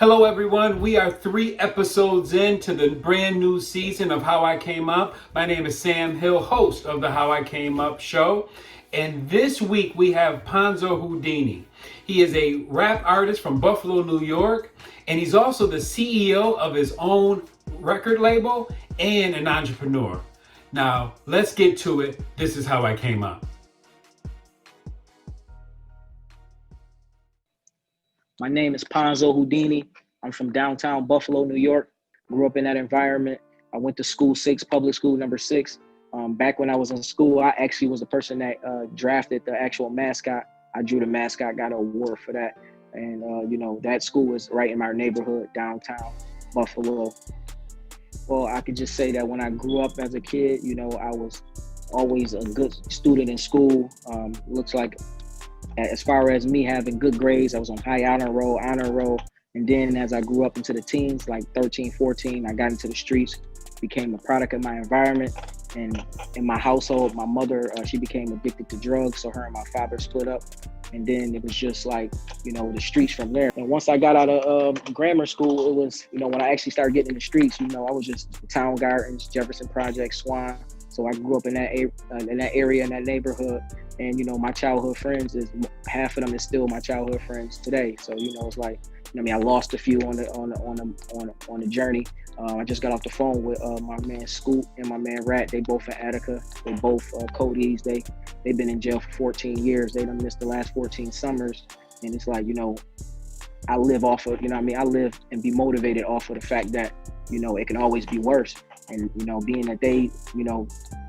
Hello, everyone. We are 3 episodes into the brand new season of How I Came Up. My name is Sam Hill, host of the How I Came Up show. And this week we have Ponzo Houdini. He is a rap artist from Buffalo, New York, and he's also the CEO of his own record label and an entrepreneur. Now, let's get to it. This is How I Came Up. My name is Ponzo Houdini. I'm from downtown Buffalo, New York. Grew up in that environment. I went to school public school number 6. Back when I was in school, I actually was the person that drafted the actual mascot. I drew the mascot, got an award for that. And, that school was right in my neighborhood, downtown Buffalo. Well, I could just say that when I grew up as a kid, I was always a good student in school. Looks like as far as me having good grades, I was on high honor roll. And then as I grew up into the teens, like 13, 14, I got into the streets, became a product of my environment. And in my household, my mother, she became addicted to drugs. So her and my father split up. And then it was just like, the streets from there. And once I got out of grammar school, it was, when I actually started getting in the streets, I was just Town Gardens, Jefferson Project, Swan. So I grew up in that area, in that neighborhood. And, my childhood friends, half of them is still my childhood friends today. So, it's like, I lost a few on the journey. I just got off the phone with my man Scoop and my man Rat. They both in Attica. They both Cody's. They've been in jail for 14 years. They done missed the last 14 summers. And it's like, I live off of, I live and be motivated off of the fact that, it can always be worse. And, being that they,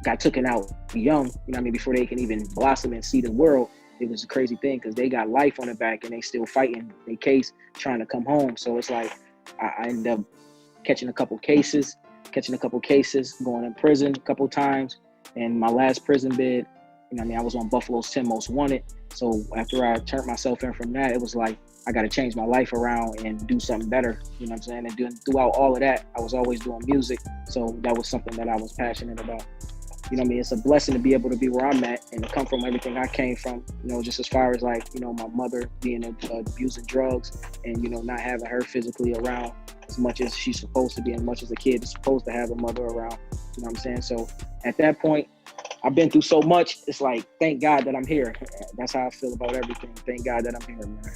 got taken out young, before they can even blossom and see the world, it was a crazy thing because they got life on the back and they still fighting their case, trying to come home. So it's like, I ended up catching a couple cases, going in prison a couple times. And my last prison bid, I was on Buffalo's 10 Most Wanted. So after I turned myself in from that, it was like, I got to change my life around and do something better. You know what I'm saying? And throughout all of that, I was always doing music. So that was something that I was passionate about. It's a blessing to be able to be where I'm at and to come from everything I came from, just as far as like, my mother being abusing drugs and, not having her physically around as much as she's supposed to be and much as a kid is supposed to have a mother around. You know what I'm saying? So at that point, I've been through so much. It's like, thank God that I'm here. That's how I feel about everything. Thank God that I'm here, man.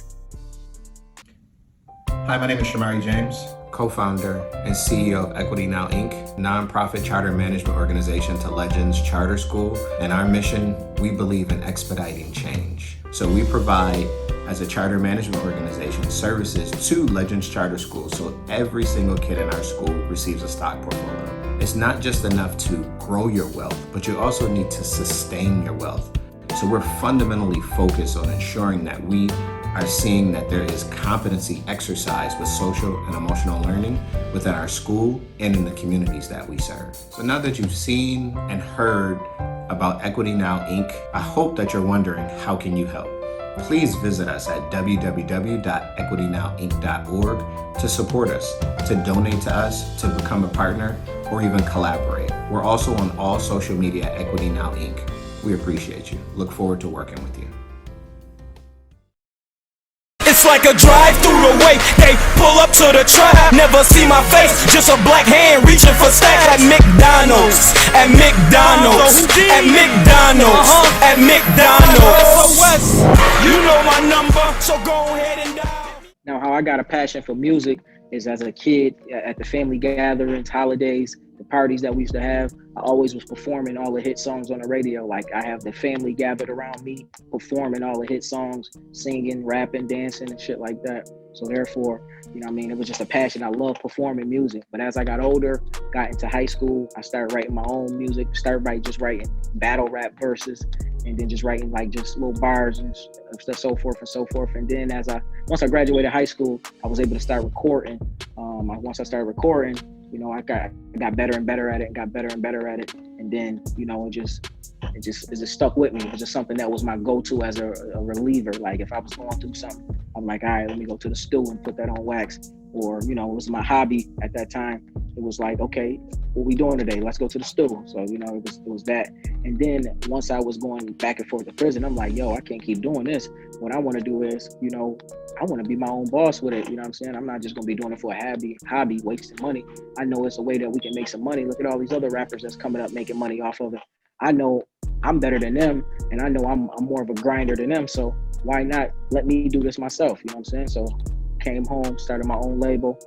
Hi, my name is Shamari James, co-founder and CEO of Equity Now, Inc., nonprofit charter management organization to Legends Charter School. And our mission, we believe in expediting change. So we provide, as a charter management organization, services to Legends Charter School. So every single kid in our school receives a stock portfolio. It's not just enough to grow your wealth, but you also need to sustain your wealth. So we're fundamentally focused on ensuring that we are seeing that there is competency exercise with social and emotional learning within our school and in the communities that we serve. So now that you've seen and heard about Equity Now, Inc., I hope that you're wondering, how can you help? Please visit us at www.equitynowinc.org to support us, to donate to us, to become a partner, or even collaborate. We're also on all social media at Equity Now, Inc. We appreciate you. Look forward to working with you. It's like a drive through the way they pull up to the trap. Never see my face, just a black hand reaching for stacks. At McDonald's, at McDonald's, at McDonald's, at McDonald's. You know my number, so go ahead and dial. Now, how I got a passion for music is as a kid at the family gatherings, holidays, the parties that we used to have, I always was performing all the hit songs on the radio. Like, I have the family gathered around me, performing all the hit songs, singing, rapping, dancing, and shit like that. So therefore, it was just a passion. I love performing music. But as I got older, got into high school, I started writing my own music, just writing battle rap verses, and then just writing like just little bars and so forth and so forth. And then once I graduated high school, I was able to start recording. Once I started recording, I got better and better at it, and then it just stuck with me. It was just something that was my go-to as a reliever. Like, if I was going through something, I'm like, all right, let me go to the stool and put that on wax or, you know, it was my hobby at that time. It was like, okay, what we doing today? Let's go to the stool. So, you know, it was that. And then once I was going back and forth to prison, I'm like, yo, I can't keep doing this. What I want to do is, you know, I want to be my own boss with it. You know what I'm saying? I'm not just going to be doing it for a hobby, wasting money. I know it's a way that we can make some money. Look at all these other rappers that's coming up making money off of it. I know I'm better than them, and I know I'm more of a grinder than them. So why not let me do this myself? You know what I'm saying? So came home, started my own label,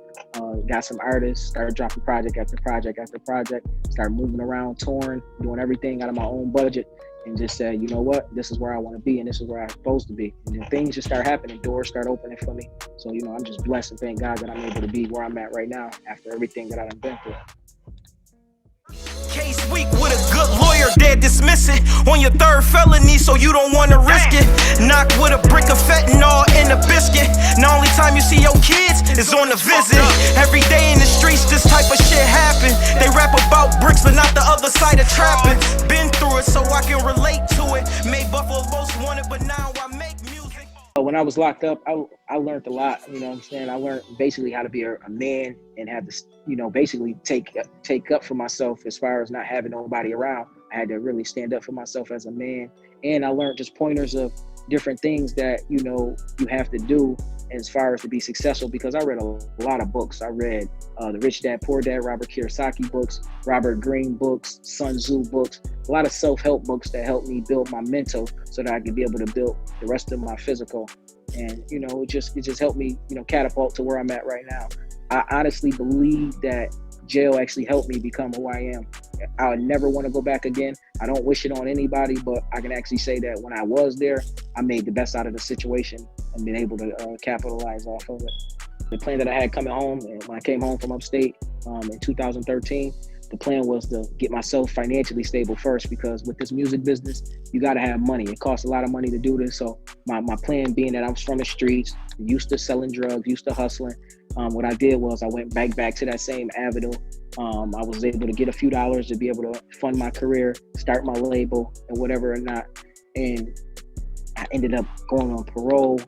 got some artists, started dropping project after project after project, started moving around, touring, doing everything out of my own budget, and just said, you know what, this is where I want to be, and this is where I'm supposed to be. And then things just start happening, doors start opening for me. So, you know, I'm just blessed and thank God that I'm able to be where I'm at right now after everything that I've been through. Case weak with a good lawyer, they dismiss it on your third felony, so you don't want to risk it. Knock with a brick of fentanyl in a biscuit. The only time you see your kids is on a visit. Every day in the streets, this type of shit happen. They rap about bricks, but not the other side of trapping. Been through it, so I can relate to it. Made Buffalo most wanted, but now I make music. When I was locked up, I learned a lot, you know what I'm saying? I learned basically how to be a man and have to, you know, basically take up for myself as far as not having nobody around. I had to really stand up for myself as a man. And I learned just pointers of different things that, you know, you have to do as far as to be successful, because I read a lot of books. I read the Rich Dad, Poor Dad, Robert Kiyosaki books, Robert Greene books, Sun Tzu books, a lot of self-help books that helped me build my mental so that I could be able to build the rest of my physical. And, you know, it just helped me, you know, catapult to where I'm at right now. I honestly believe that jail actually helped me become who I am. I would never want to go back again. I don't wish it on anybody, but I can actually say that when I was there, I made the best out of the situation and been able to capitalize off of it. The plan that I had coming home, and when I came home from upstate in 2013, the plan was to get myself financially stable first, because with this music business, you got to have money. It costs a lot of money to do this. So my plan being that I was from the streets, used to selling drugs, used to hustling. What I did was I went back to that same avenue. I was able to get a few dollars to be able to fund my career, start my label and whatever or not. And I ended up going on parole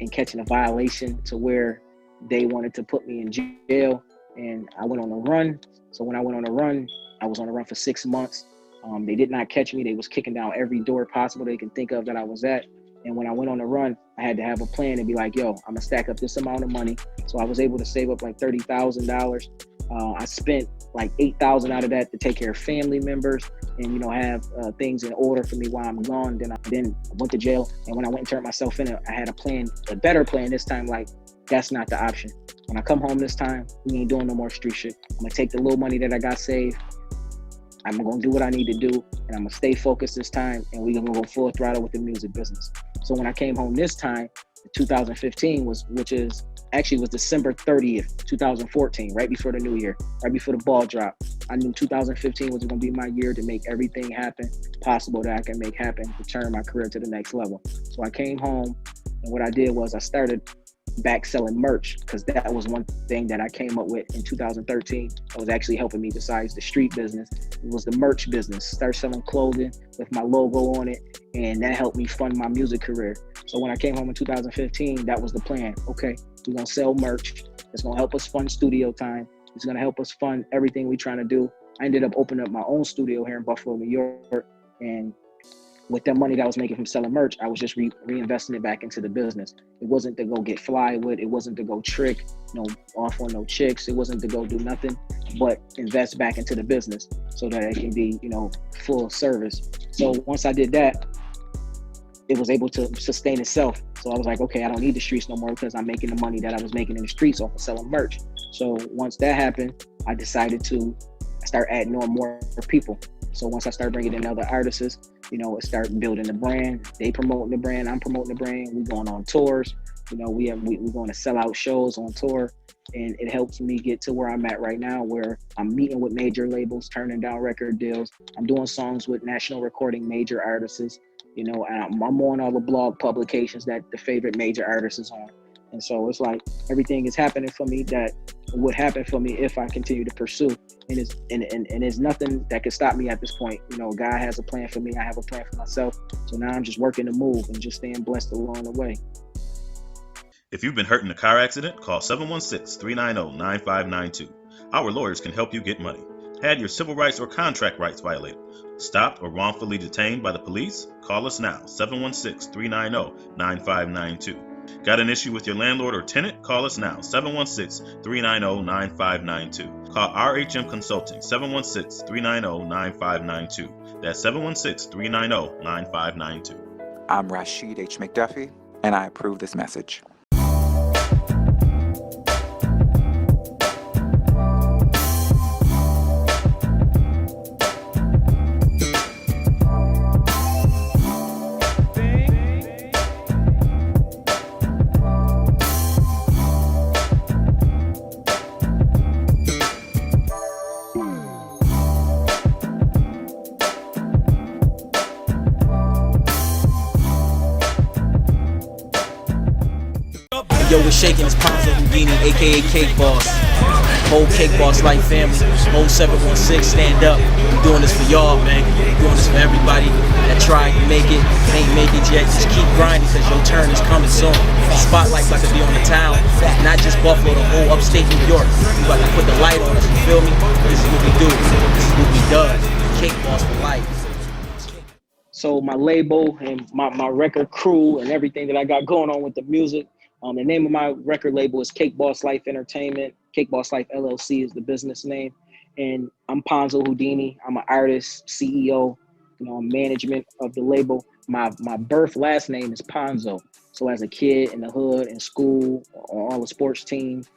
and catching a violation to where they wanted to put me in jail. And I went on a run. So when I went on a run, I was on a run for 6 months. They did not catch me. They was kicking down every door possible they can think of that I was at. And when I went on a run, I had to have a plan and be like, yo, I'm gonna stack up this amount of money. So I was able to save up like $30,000. I spent like $8,000 out of that to take care of family members and, you know, have things in order for me while I'm gone. Then I went to jail. And when I went and turned myself in, I had a plan, a better plan this time. Like, that's not the option. When I come home this time, we ain't doing no more street shit. I'm gonna take the little money that I got saved. I'm gonna do what I need to do, and I'm gonna stay focused this time, and we're gonna go full throttle with the music business. So when I came home this time, 2015 was December 30th, 2014, right before the new year, right before the ball drop. I knew 2015 was gonna be my year to make everything happen possible that I can make happen to turn my career to the next level. So I came home, and what I did was I started back selling merch, because that was one thing that I came up with in 2013 that was actually helping me besides the street business. It was the merch business. Start selling clothing with my logo on it, and that helped me fund my music career. So when I came home in 2015, that was the plan. Okay, we're gonna sell merch. It's gonna help us fund studio time. It's gonna help us fund everything we're trying to do. I ended up opening up my own studio here in Buffalo, New York, and with that money that I was making from selling merch, I was just reinvesting it back into the business. It wasn't to go get fly with. It wasn't to go trick, off on no chicks. It wasn't to go do nothing but invest back into the business so that it can be, full service. So once I did that, it was able to sustain itself. So I was like, okay, I don't need the streets no more because I'm making the money that I was making in the streets off of selling merch. So once that happened, I decided to start adding on more people. So once I started bringing in other artists, it started building the brand. They promoting the brand, I'm promoting the brand. We going on tours. We going to sell out shows on tour, and it helps me get to where I'm at right now, where I'm meeting with major labels, turning down record deals. I'm doing songs with national recording major artists. And I'm on all the blog publications that the favorite major artists is on. And so it's like everything is happening for me that would happen for me if I continue to pursue. And there's nothing that can stop me at this point. God has a plan for me. I have a plan for myself. So now I'm just working to move and just staying blessed along the way. If you've been hurt in a car accident, call 716-390-9592. Our lawyers can help you get money. Had your civil rights or contract rights violated, stopped or wrongfully detained by the police? Call us now, 716-390-9592. Got an issue with your landlord or tenant? Call us now, 716-390-9592. Call RHM Consulting, 716-390-9592. That's 716-390-9592. I'm Rashid H. McDuffie, and I approve this message. Yo, we're shaking this Ponzo Houdini, aka Cake Boss. Whole Cake Boss Life family, whole 716, stand up. We're doing this for y'all, man. We're doing this for everybody that tried to make it, ain't make it yet. Just keep grinding, cause your turn is coming soon. Spotlight's about to be on the town, not just Buffalo, the whole upstate New York. We about to put the light on us, you feel me? This is what we do, this is what we does. Cake Boss for life. So my label and my record crew and everything that I got going on with the music, the name of my record label is Cake Boss Life Entertainment. Cake Boss Life LLC is the business name. And I'm Ponzo Houdini. I'm an artist, CEO, management of the label. My birth last name is Ponzo. So as a kid in the hood, in school, on all the sports teams,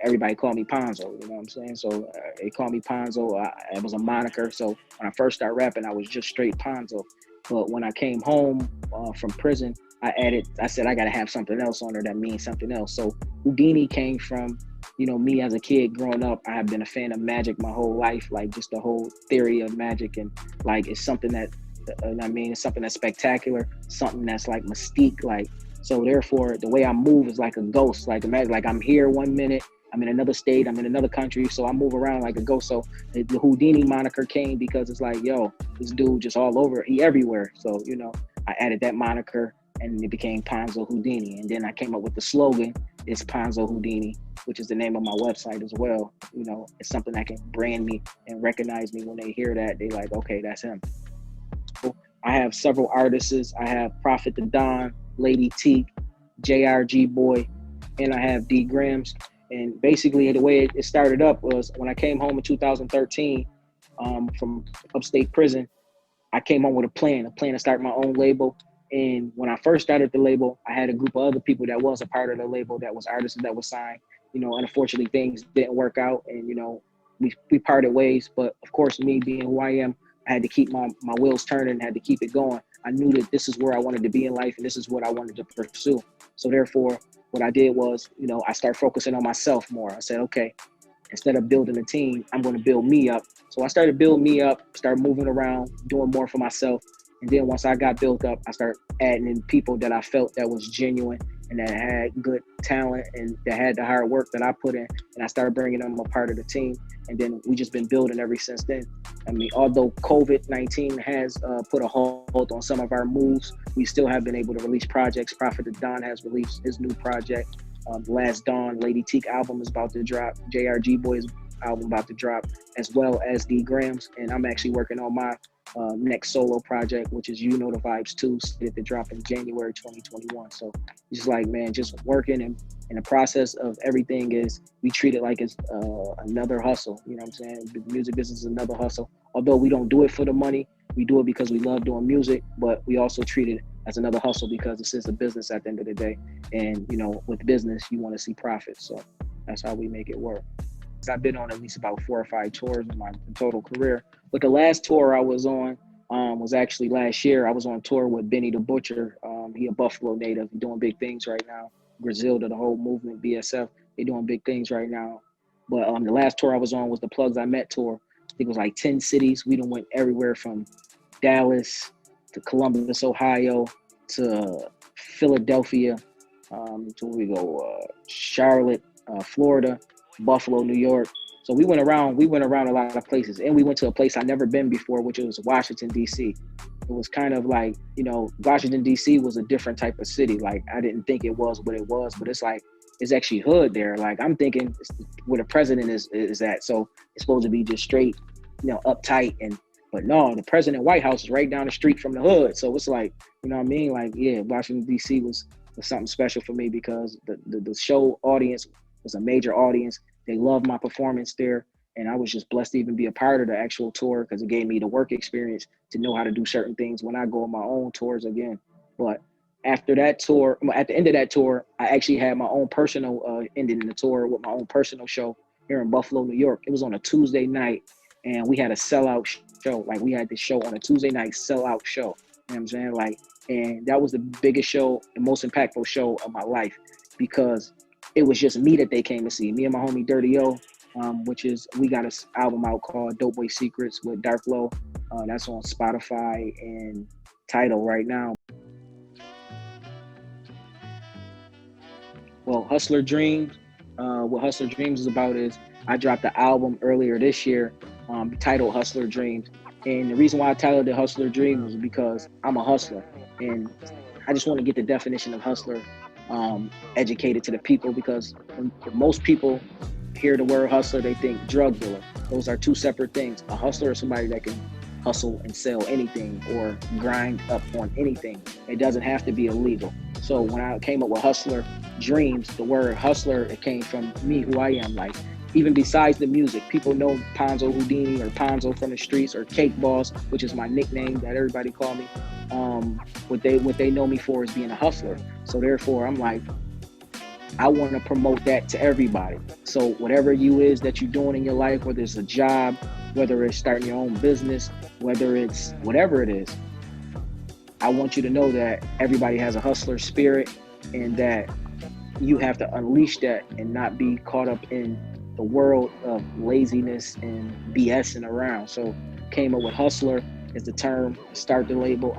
everybody called me Ponzo, you know what I'm saying? So they called me Ponzo. It was a moniker. So when I first started rapping, I was just straight Ponzo. But when I came home from prison, I said, I got to have something else on there that means something else. So Houdini came from, me as a kid growing up. I have been a fan of magic my whole life, like just the whole theory of magic. And like, it's something that, it's something that's spectacular, something that's like mystique. Like, so therefore the way I move is like a ghost. Like imagine, like I'm here one minute, I'm in another state, I'm in another country. So I move around like a ghost. So the Houdini moniker came because it's like, yo, this dude just all over, he everywhere. So, I added that moniker and it became Ponzo Houdini. And then I came up with the slogan, it's Ponzo Houdini, which is the name of my website as well. It's something that can brand me and recognize me when they hear that. They like, okay, that's him. I have several artists. I have Prophet the Don, Lady Teak, JRG Boy, and I have D Grams. And basically the way it started up was when I came home in 2013 from upstate prison, I came home with a plan to start my own label. And when I first started the label, I had a group of other people that was a part of the label that was artists that was signed. Unfortunately, things didn't work out and, we parted ways. But of course, me being who I am, I had to keep my wheels turning and had to keep it going. I knew that this is where I wanted to be in life and this is what I wanted to pursue. So therefore, what I did was, I started focusing on myself more. I said, okay, instead of building a team, I'm going to build me up. So I started building me up, started moving around, doing more for myself. And then once I got built up, I started adding in people that I felt that was genuine and that had good talent and that had the hard work that I put in. And I started bringing them a part of the team. And then we just been building ever since then. I mean, although COVID-19 has put a hold on some of our moves, we still have been able to release projects. Prophet the Don has released his new project. The Last Dawn, Lady Teak album is about to drop. JRG Boy's album about to drop, as well as D Grams. And I'm actually working on my next solo project, which is the Vibes 2, slated to drop in January 2021. So just like, man, just working and the process of everything is we treat it like it's another hustle. You know what I'm saying? The music business is another hustle. Although we don't do it for the money, we do it because we love doing music, but we also treat it as another hustle because this is a business at the end of the day. And, with business, you want to see profits. So that's how we make it work. I've been on at least about 4 or 5 tours in my total career. But the last tour I was on was actually last year. I was on tour with Benny the Butcher. He a Buffalo native. He's doing big things right now. Griselda, the whole movement, BSF, they doing big things right now. But the last tour I was on was the Plugs I Met tour. I think it was like 10 cities. We done went everywhere from Dallas to Columbus, Ohio, to Philadelphia, to we go Charlotte, Florida, Buffalo, New York. So we went around a lot of places, and we went to a place I'd never been before, which was Washington, D.C. it was kind of like, Washington, D.C. was a different type of city. Like, I didn't think it was what it was, but it's like, it's actually hood there. Like, I'm thinking it's where the president is at. So it's supposed to be just straight, uptight. But no, the president White House is right down the street from the hood. So it's like, you know what I mean? Like, yeah, Washington, D.C. was something special for me because the show audience was a major audience. They loved my performance there. And I was just blessed to even be a part of the actual tour because it gave me the work experience to know how to do certain things when I go on my own tours again. But after that tour, at the end of that tour, I actually had my own personal ending in the tour with my own personal show here in Buffalo, New York. It was on a Tuesday night, and we had a sellout show. Like, we had this show on a Tuesday night sellout show. You know what I'm saying? Like, and that was the biggest show, the most impactful show of my life because it was just me that they came to see. Me and my homie Dirty O, we got an album out called Dope Boy Secrets with Dark Low. That's on Spotify and Tidal right now. Well, Hustler Dreams, what Hustler Dreams is about is I dropped the album earlier this year titled Hustler Dreams. And the reason why I titled it Hustler Dreams is because I'm a hustler. And I just want to get the definition of hustler educated to the people because when most people hear the word hustler, they think drug dealer. Those are two separate things. A hustler is somebody that can hustle and sell anything or grind up on anything. It doesn't have to be illegal. So when I came up with Hustler Dreams, the word hustler, it came from me, who I am. Like, even besides the music, people know Ponzo Houdini or Ponzo from the streets or Cake Boss, which is my nickname that everybody call me. What they know me for is being a hustler. So therefore, I'm like, I want to promote that to everybody. So whatever you is that you're doing in your life, whether it's a job, whether it's starting your own business, whether it's whatever it is, I want you to know that everybody has a hustler spirit and that you have to unleash that and not be caught up in the world of laziness and BSing around. So came up with Hustler is the term to start the label.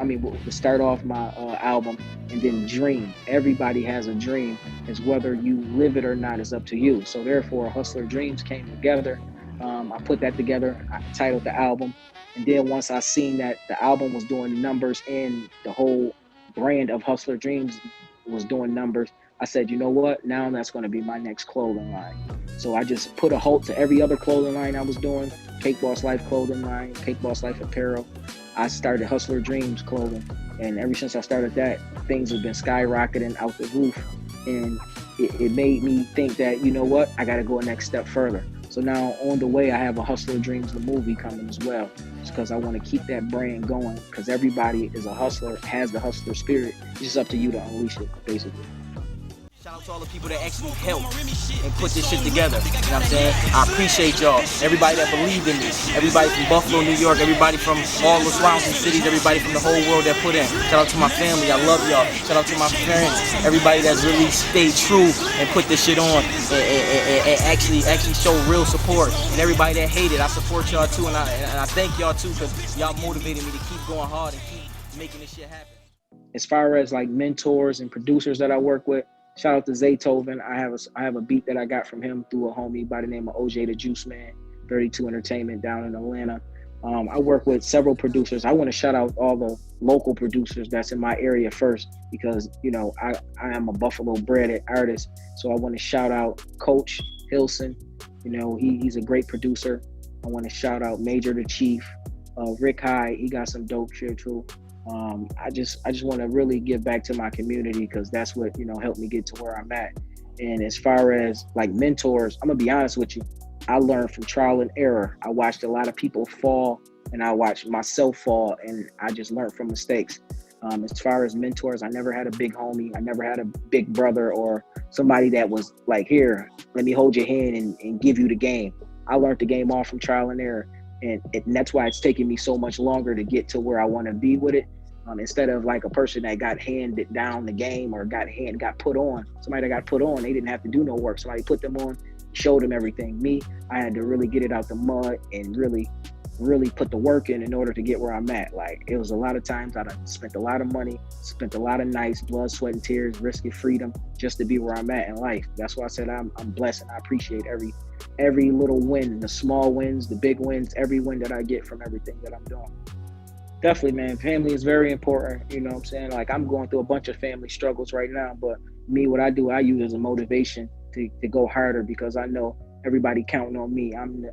To start off my album, and then dream. Everybody has a dream. It's whether you live it or not is up to you. So therefore, Hustler Dreams came together. I put that together. I titled the album. And then once I seen that the album was doing numbers and the whole brand of Hustler Dreams was doing numbers, I said, you know what? Now that's going to be my next clothing line. So I just put a halt to every other clothing line I was doing. Cake Boss Life clothing line, Cake Boss Life apparel. I started Hustler Dreams clothing. And ever since I started that, things have been skyrocketing out the roof. And it made me think that, you know what? I got to go a next step further. So now on the way, I have a Hustler Dreams, the movie coming as well. It's because I want to keep that brand going because everybody is a hustler, has the hustler spirit. It's just up to you to unleash it, basically. Shout out to all the people that actually helped and put this shit together. You know what I'm saying? I appreciate y'all. Everybody that believed in me. Everybody from Buffalo, New York. Everybody from all the surrounding cities. Everybody from the whole world that put in. Shout out to my family. I love y'all. Shout out to my friends. Everybody that's really stayed true and put this shit on and actually show real support. And everybody that hated, I support y'all too. And I thank y'all too because y'all motivated me to keep going hard and keep making this shit happen. As far as like mentors and producers that I work with, shout out to Zaytoven. I have a beat that I got from him through a homie by the name of OJ the Juice Man, 32 Entertainment down in Atlanta. I work with several producers. I want to shout out all the local producers that's in my area first because, you know, I am a Buffalo bred artist. So I want to shout out Coach Hilson. You know, he's a great producer. I want to shout out Major the Chief, Rick High. He got some dope shit too. I just want to really give back to my community because that's what, you know, helped me get to where I'm at. And as far as like mentors, I'm gonna be honest with you. I learned from trial and error. I watched a lot of people fall and I watched myself fall and I just learned from mistakes. As far as mentors, I never had a big homie. I never had a big brother or somebody that was like, here, let me hold your hand and give you the game. I learned the game all from trial and error. And that's why it's taking me so much longer to get to where I want to be with it. Instead of like a person that got handed down the game or got put on. Somebody that got put on, they didn't have to do no work. Somebody put them on, showed them everything. Me, I had to really get it out the mud and really put the work in order to get where I'm at. Like, it was a lot of times I spent a lot of money, spent a lot of nights, blood, sweat, and tears, risking freedom just to be where I'm at in life. That's why I said I'm blessed and I appreciate every little win, the small wins, the big wins, every win that I get from everything that I'm doing. Definitely, man. Family is very important. You know what I'm saying? Like, I'm going through a bunch of family struggles right now, but me, what I do, I use as a motivation to go harder because I know everybody counting on me. I'm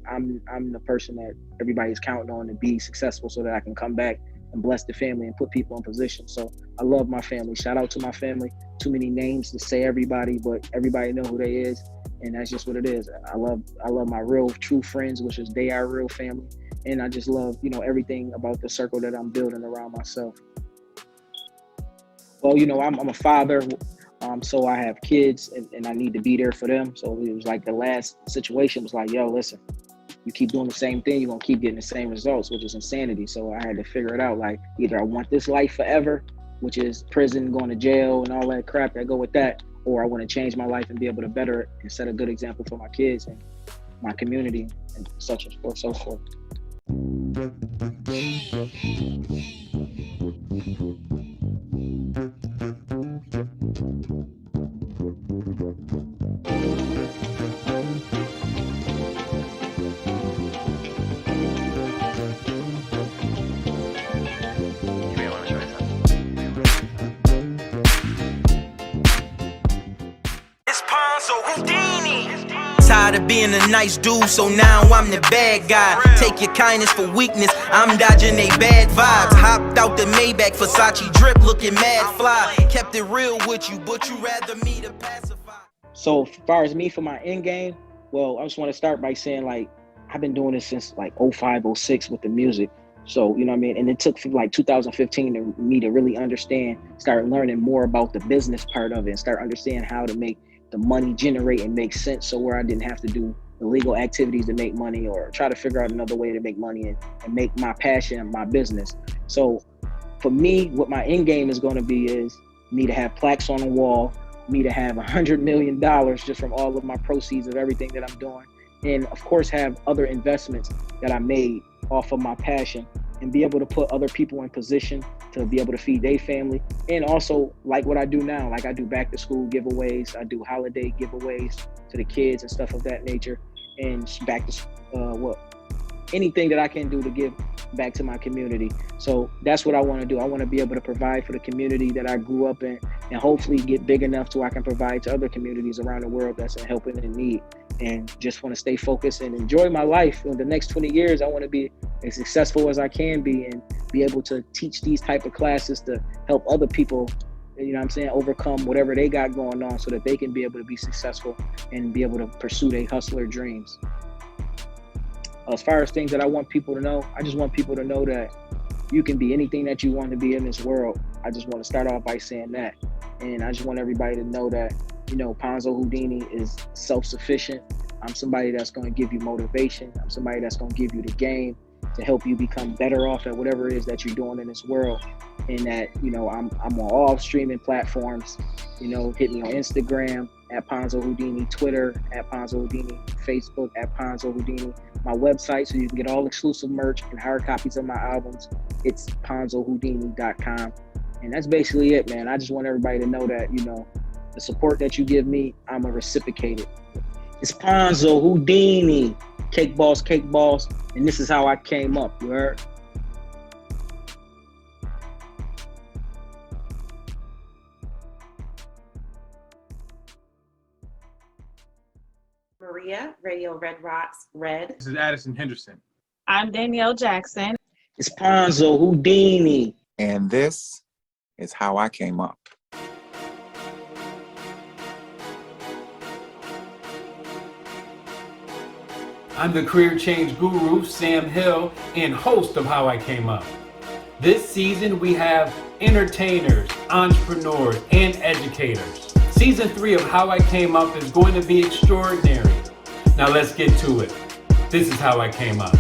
the person that everybody's counting on to be successful so that I can come back and bless the family and put people in position. So I love my family. Shout out to my family. Too many names to say everybody, but everybody know who they is. And that's just what it is. I love my real true friends, which is they are real family. And I just love, everything about the circle that I'm building around myself. Well, I'm a father, so I have kids and I need to be there for them. So it was like the last situation was like, yo, listen, you keep doing the same thing, you're gonna keep getting the same results, which is insanity. So I had to figure it out. Like, either I want this life forever, which is prison, going to jail and all that crap that go with that, or I want to change my life and be able to better it and set a good example for my kids and my community and such and forth, so forth. It's Ponzo Houdini. Tired of being a nice dude, so now I'm the bad guy. Take your kindness for weakness, I'm dodging they bad vibes. Hopped out the Maybach, Versace drip, looking mad fly. Kept it real with you, but you rather me to pacify. So as far as me for my end game, well, I just want to start by saying, like, I've been doing this since like 05, 06 with the music. So, you know what I mean? And it took like 2015 to me to really understand, start learning more about the business part of it and start understanding how to make the money generate and make sense, so where I didn't have to do illegal activities to make money or try to figure out another way to make money and make my passion my business. So for me, what my end game is going to be is me to have plaques on the wall, me to have $100 million just from all of my proceeds of everything that I'm doing. And of course, have other investments that I made off of my passion and be able to put other people in position to be able to feed their family. And also, like what I do now, like I do back to school giveaways, I do holiday giveaways to the kids and stuff of that nature, and back to anything that I can do to give back to my community. So that's what I want to do. I want to be able to provide for the community that I grew up in, and hopefully get big enough so I can provide to other communities around the world that's helping in need. And just want to stay focused and enjoy my life. In the next 20 years, I want to be as successful as I can be and be able to teach these type of classes to help other people, overcome whatever they got going on so that they can be able to be successful and be able to pursue their hustler dreams. As far as things that I want people to know, I just want people to know that you can be anything that you want to be in this world. I just want to start off by saying that. And I just want everybody to know that, Ponzo Houdini is self-sufficient. I'm somebody that's going to give you motivation. I'm somebody that's going to give you the game to help you become better off at whatever it is that you're doing in this world. And that, I'm on all streaming platforms. Hit me on Instagram at Ponzo Houdini, Twitter at Ponzo Houdini, Facebook at Ponzo Houdini. My website, so you can get all exclusive merch and hard copies of my albums, it's ponzohoudini.com. And that's basically it, man. I just want everybody to know that, the support that you give me, I'm a reciprocate it. It's Ponzo Houdini, Cake Boss, and this is how I came up, you heard? Maria, Radio Red Rocks, Red. This is Addison Henderson. I'm Danielle Jackson. It's Ponzo Houdini. And this is how I came up. I'm the career change guru, Sam Hill, and host of How I Came Up. This season, we have entertainers, entrepreneurs, and educators. Season 3 of How I Came Up is going to be extraordinary. Now let's get to it. This is how I came up.